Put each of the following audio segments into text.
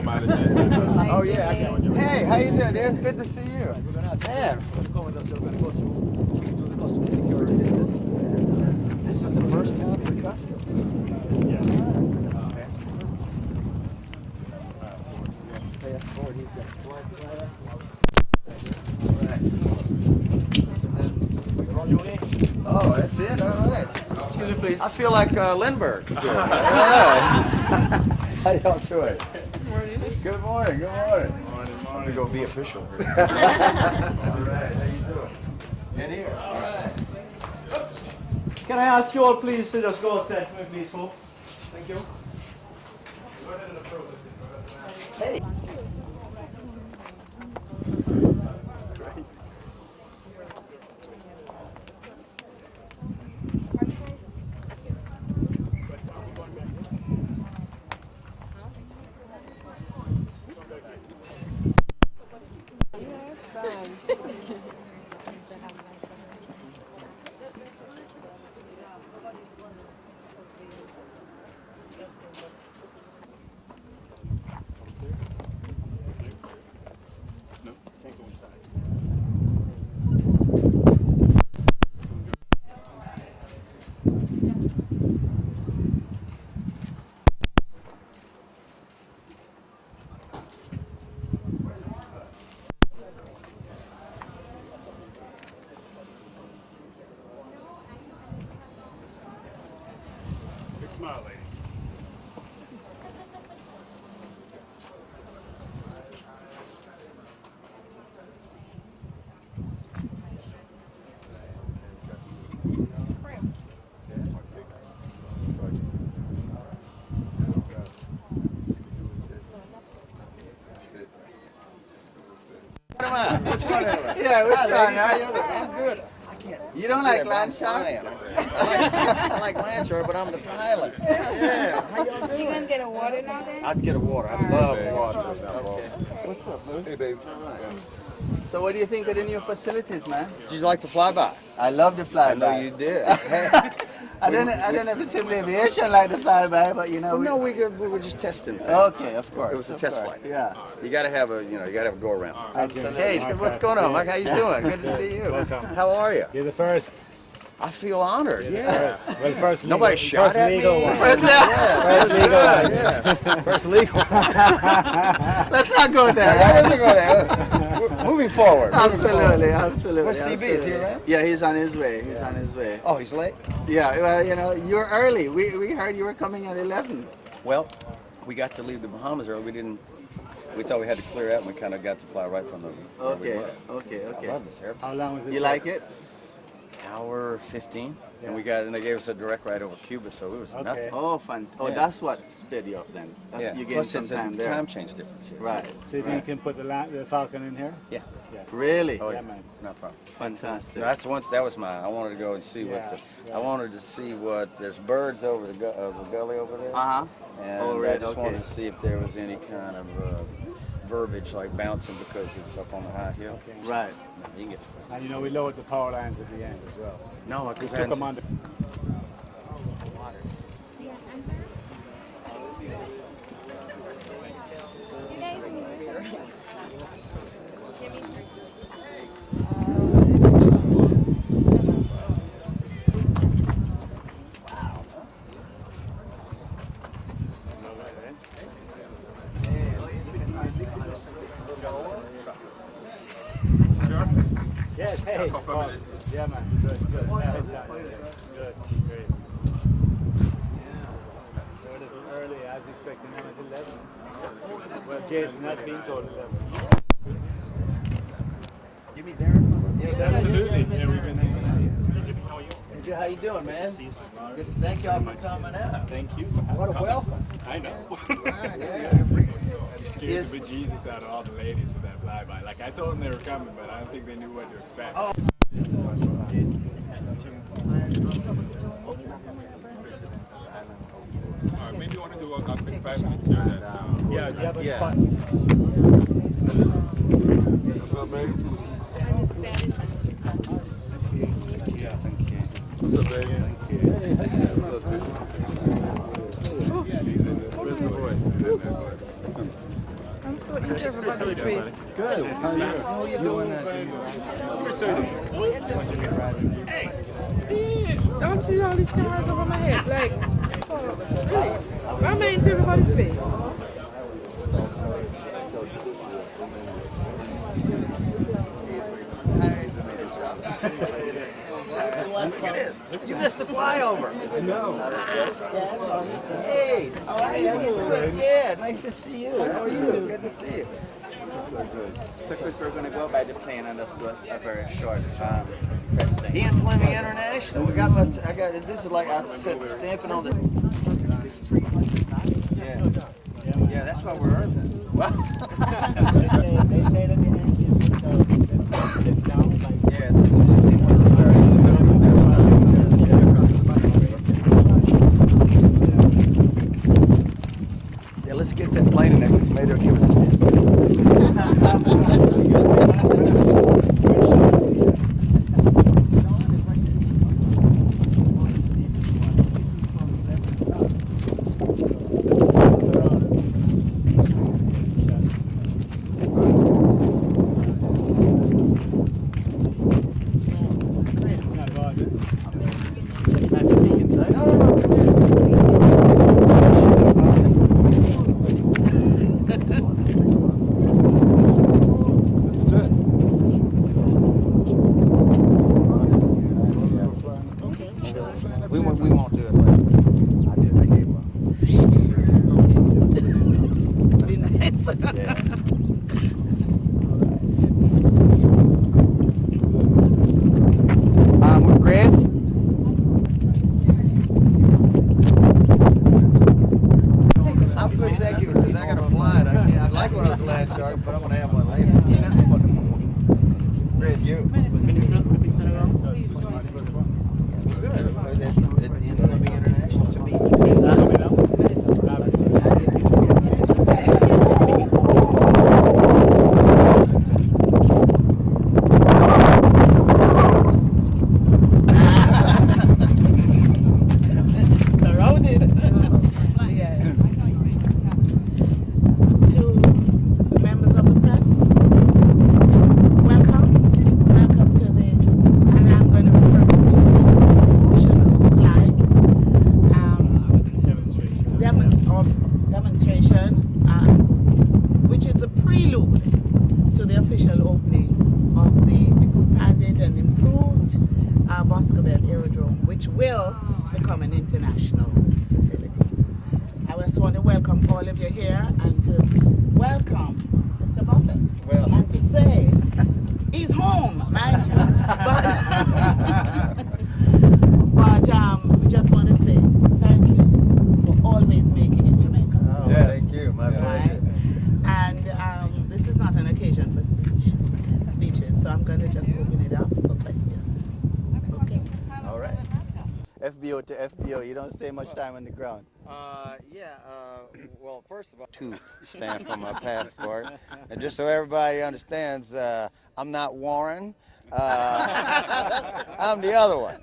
Oh yeah. Hey, how you doing, dude? Good to see you. Man. This is the first time for customs. Yes. Oh, that's it. All right. Excuse me, please. I feel like Lindbergh. All right. How y'all doing? Good morning. Good morning. I'm gonna go be official. All right. How you doing? In here. All right. Can I ask you all, please, to just go outside for me, please, folks? Thank you. Hey. Big smile, lady. Which one? Yeah, which one? How you doing? I'm good. You don't like land shark? I like land shark, but I'm the pilot. Yeah. How y'all doing? You gonna get a water now then? I'd get a water. I love water. Okay. What's up, Lou? Hey, babe. So what do you think of the new facilities, man? Did you like the flyby? I love the flyby. I know you did. I didn't have a civil aviation like the flyby, but you know. No, we were just testing. Okay, of course. It was a test flight. Yeah. You gotta have a, you gotta have a go around. Absolutely. Hey, what's going on, Mike? How you doing? Good to see you. Welcome. How are you? You're the first. I feel honored. Yeah. Well, first legal, Nobody shot at me. legal one. First legal. Yeah. First legal. Let's not go there. Let's go there. Moving forward. Absolutely, absolutely. Where's CB? Is he around? Yeah, he's on his way. He's on his way. Oh, he's late? Yeah, well, you're early. We heard you were coming at 11. Well, we got to leave the Bahamas early. We thought we had to clear out, and we kind of got to fly right from the. Okay. I love this airport. How long was it? You like it? Hour 15, Yeah. and they gave us a direct ride over Cuba, so it was Okay. nothing. Oh, fun. Oh, Yeah. that's what sped you up then. That's, Yeah. You gained Plus, some it's a time there. time change difference here. Right. So you think you can put the Falcon in here? Yeah. Really? Oh, Yeah, yeah. man. No problem. Fantastic. That was mine. I wanted to go and see I wanted to see what there's birds over the gully over there, Uh-huh. and Oh, I right, just okay. wanted to see if there was any kind of verbiage like bouncing because it's up on the high hill. Okay. Right. No, you can get And we lowered the power lines at the end as well. no, We because took them under. Yes, hey. Oh, yeah, man. Good. Good, great. So it is early. I was expecting him at 11. Well, Jason not being told 11. Jimmy Darren? Absolutely. Yeah, we've been hanging out. How are you? How you doing, man? See you soon. Good. Thank y'all for coming out. Thank you for having What a me. welcome. I know. Yeah. You scared the bejesus out of all the ladies with that flyby. Like, I told them they were coming, but I don't think they knew what to expect. Oh. Maybe you want to do a quick 5 minutes here. Then, Yeah, you have a Yeah. spot. What's up, babe? I'm just Spanish. What's up, baby? What's up, dude? He's in there. Where's the boy? He's in there. so into everybody's way. Good. How you doing? Don't see all these cameras over my head. Like, so, really? Why am I into everybody's way? You missed the flyover. Hey, how are you? How you doing? Yeah, nice to see you. How are you? Good to see you. So Chris, we're going to go by the plane and just do a very short press thing. Ian Flemming International. We got I got this is like I said stamping on the. This is 300 knots. Yeah. Yeah, that's why we're earthing. Well, They say that the engine would sit down like yeah, this is 61. Yeah, let's get that plane in there because maybe they'll give us a We won't do it. I gave up. Be nice. Yeah. With Chris. I'm good, thank you. Since I got a flight, I'd like one of those land sharks, but I'm gonna have one later. Chris, you. Good. Ian Flemming International to me. Surrounded. Yes. To members of the press, welcome. Welcome to the, and I'm going to refer to this as emotional flight demonstration, which is a prelude to the official opening of the expanded and improved Boscobel Aerodrome, which will become an international facility. I just want to welcome all of you here and to welcome Mr. Buffett. Well. And to say he's home, mind you. But we just want to say thank you for always making it Jamaica. Oh, yes. Thank you. My pleasure. And this is not an occasion for speeches, so I'm going to just open it up for questions. Okay. All right. FBO to FBO, you don't stay much time on the ground. Well, first of all, to stamp on my passport. And just so everybody understands, I'm not Warren. I'm the other one.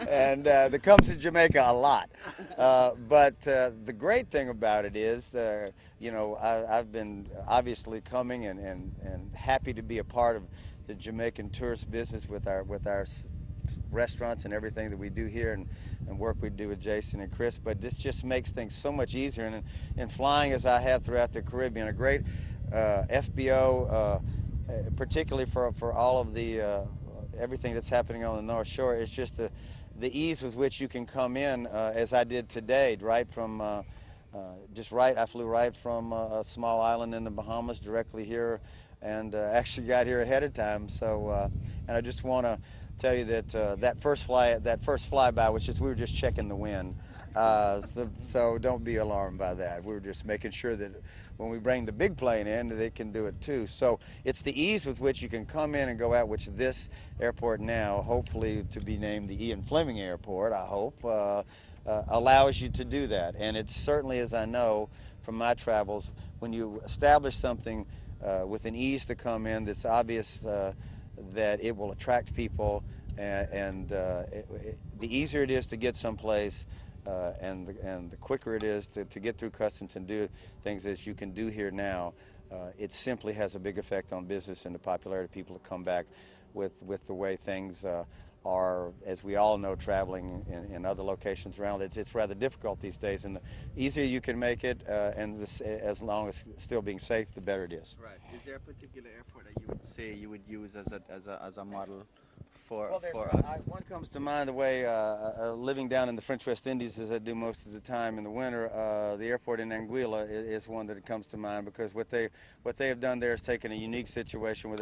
And that comes to Jamaica a lot. But the great thing about it is, I've been obviously coming and happy to be a part of the Jamaican tourist business with our restaurants and everything that we do here and work we do with Jason and Chris, but this just makes things so much easier. And in flying as I have throughout the Caribbean, a great FBO, particularly for all of the everything that's happening on the North Shore, it's just the ease with which you can come in, as I did today, right from I flew right from a small island in the Bahamas directly here, and actually got here ahead of time. So, and I just want to tell you that that first flyby, which is we were just checking the wind, so don't be alarmed by that. We were just making sure that when we bring the big plane in, they can do it too. So it's the ease with which you can come in and go out, which this airport now, hopefully to be named the Ian Flemming Airport, I hope, allows you to do that. And it certainly, as I know from my travels, when you establish something with an ease to come in, that's obvious that it will attract people, and the easier it is to get someplace, and the quicker it is to get through customs and do things as you can do here now, it simply has a big effect on business and the popularity of people to come back with the way things are, as we all know, traveling in other locations around. It's rather difficult these days, and the easier you can make it, and as long as still being safe, the better it is. Right. Is there a particular airport that you would say you would use as a model for us? One comes to mind, the way living down in the French West Indies, as I do most of the time in the winter, the airport in Anguilla is one that comes to mind, because what they have done there is taken a unique situation where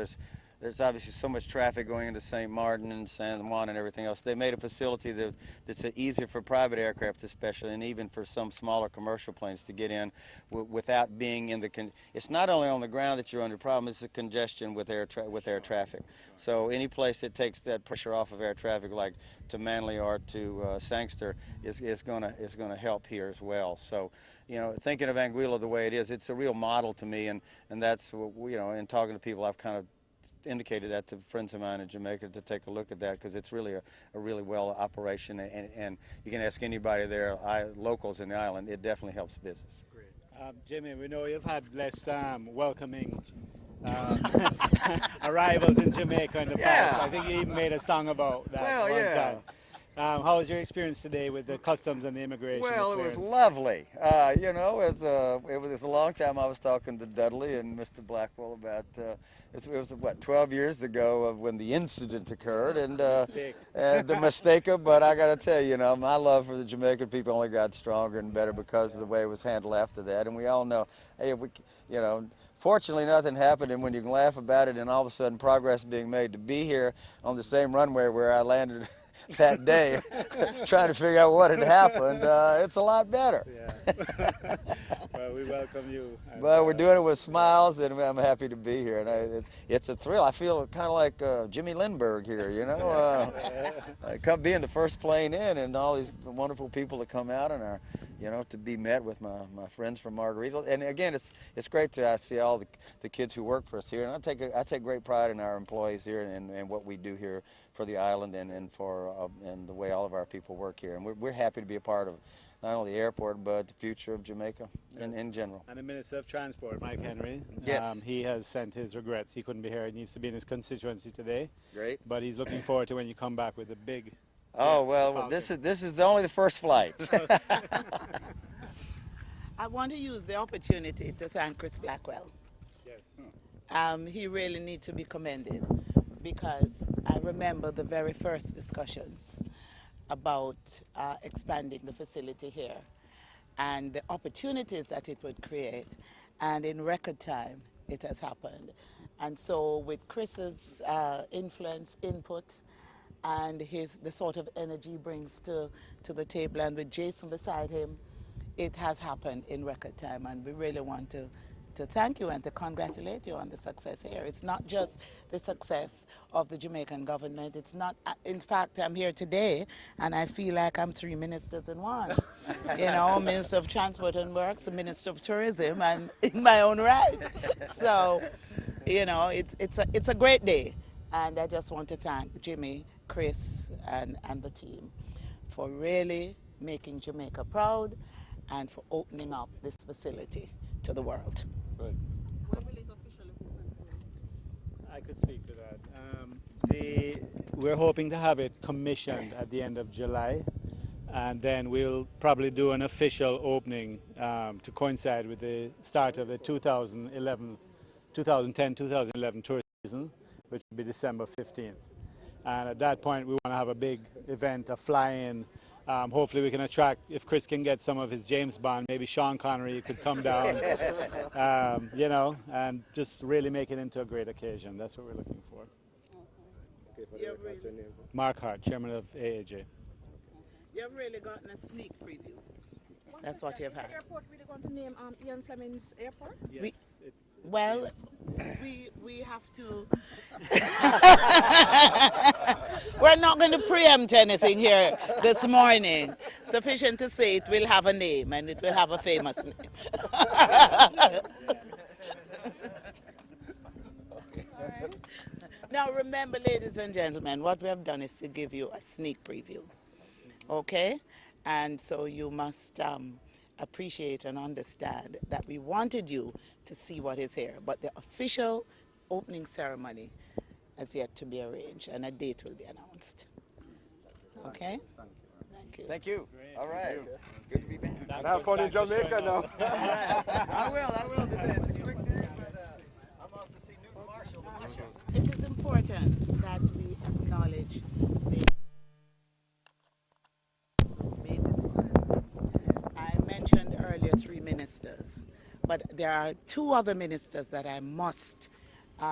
there's obviously so much traffic going into St. Martin and San Juan and everything else. They made a facility that's easier for private aircraft especially, and even for some smaller commercial planes to get in without being in the it's not only on the ground that you're under problem, it's the congestion with air traffic. So any place that takes that pressure off of air traffic, like to Manly or to Sangster, is going to help here as well. So, you know, thinking of Anguilla the way it is, it's a real model to me, and that's what, you know, in talking to people, I've kind of indicated that to friends of mine in Jamaica to take a look at that, because it's really a really well operation, and you can ask anybody there, locals in the island, it definitely helps business. Jimmy, we know you've had less welcoming arrivals in Jamaica in the past. I think you even made a song about that one time. How was your experience today with the customs and the immigration? Well, it was lovely. You know, it was a long time. I was talking to Dudley and Mr. Blackwell about it was what, 12 years ago of when the incident occurred, and the mistake. But I got to tell you, you know, my love for the Jamaican people only got stronger and better because of the way it was handled after that. And we all know, hey, you know, fortunately nothing happened, and when you can laugh about it, and all of a sudden progress being made to be here on the same runway where I landed that day, trying to figure out what had happened, it's a lot better. Yeah. Well, we welcome you. But we're doing it with smiles, and I'm happy to be here. And it's a thrill. I feel kind of like Jimmy Lindbergh here, you know. Being the first plane in, and all these wonderful people that come out and are, you know, to be met with my friends from Margarita. And again, it's great to see all the kids who work for us here. And I take great pride in our employees here and what we do here for the island and the way all of our people work here. And we're happy to be a part of not only the airport, but the future of Jamaica in general. And the Minister of Transport, Mike Henry, yes, he has sent his regrets. He couldn't be here. He needs to be in his constituency today. Great. But he's looking forward to when you come back with the big. Oh, well, this is only the first flight. I want to use the opportunity to thank Chris Blackwell. Yes. He really needs to be commended, because I remember the very first discussions about expanding the facility here and the opportunities that it would create, and in record time it has happened. And so with Chris's influence, input, and the sort of energy he brings to the table, and with Jason beside him, it has happened in record time, and we really want to thank you and to congratulate you on the success here. It's not just the success of the Jamaican government. It's not, in fact, I'm here today and I feel like I'm 3 ministers in one. You know, Minister of Transport and Works, the Minister of Tourism, and in my own right. So, you know, it's a great day. And I just want to thank Jimmy, Chris, and the team for really making Jamaica proud and for opening up this facility to the world. Good. When will it officially open? I could speak to that. We're hoping to have it commissioned at the end of July, and then we'll probably do an official opening to coincide with the start of the 2010-2011 tourist season, which will be December 15th. And at that point, we want to have a big event, a fly-in. Hopefully we can attract, if Chris can get some of his James Bond, maybe Sean Connery could come down, you know, and just really make it into a great occasion. That's what we're looking for. Mark Hart, Chairman of AAJ. You've really gotten a sneak preview. That's what you've had. Is the airport really going to name Ian Flemming's airport? Yes, Well, we have to. We're not going to preempt anything here this morning. Sufficient to say it will have a name, and it will have a famous name. Now remember, ladies and gentlemen, what we have done is to give you a sneak preview. Okay? And so you must appreciate and understand that we wanted you to see what is here, but the official opening ceremony has yet to be arranged and a date will be announced. Okay? Thank you. Thank you. All right. Good to be back. And have fun in Jamaica now. I will today. It's a quick day, but I'm off to see Newton Marshall, the musher. It is important that we acknowledge the who made this possible. I mentioned earlier 3 ministers, but there are 2 other ministers that I must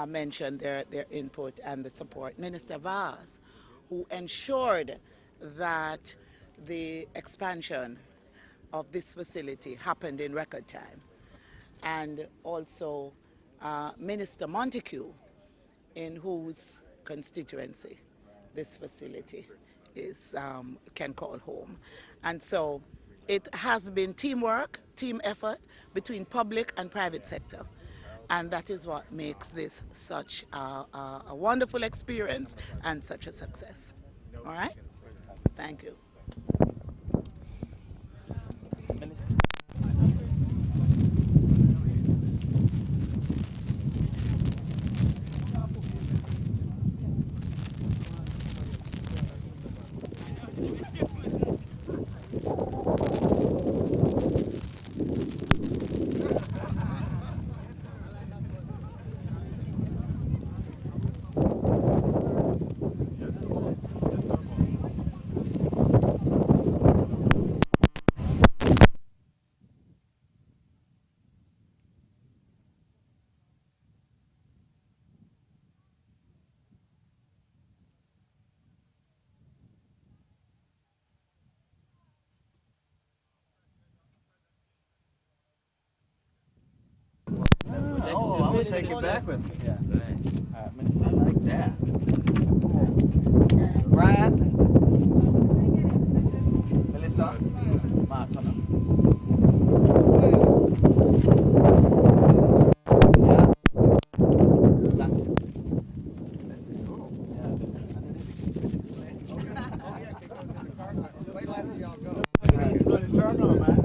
mention their input and the support. Minister Vaz, who ensured that the expansion of this facility happened in record time, and also Minister Montague, in whose constituency this facility is can call home. And so it has been teamwork, team effort between public and private sector. And that is what makes this such a wonderful experience and such a success. All right? Thank you. Oh, I would take it back with me. Yeah. I like that. Brian? Melissa? Mark, come on. Yeah. This is cool. Wait till y'all go. Let's turn on, man.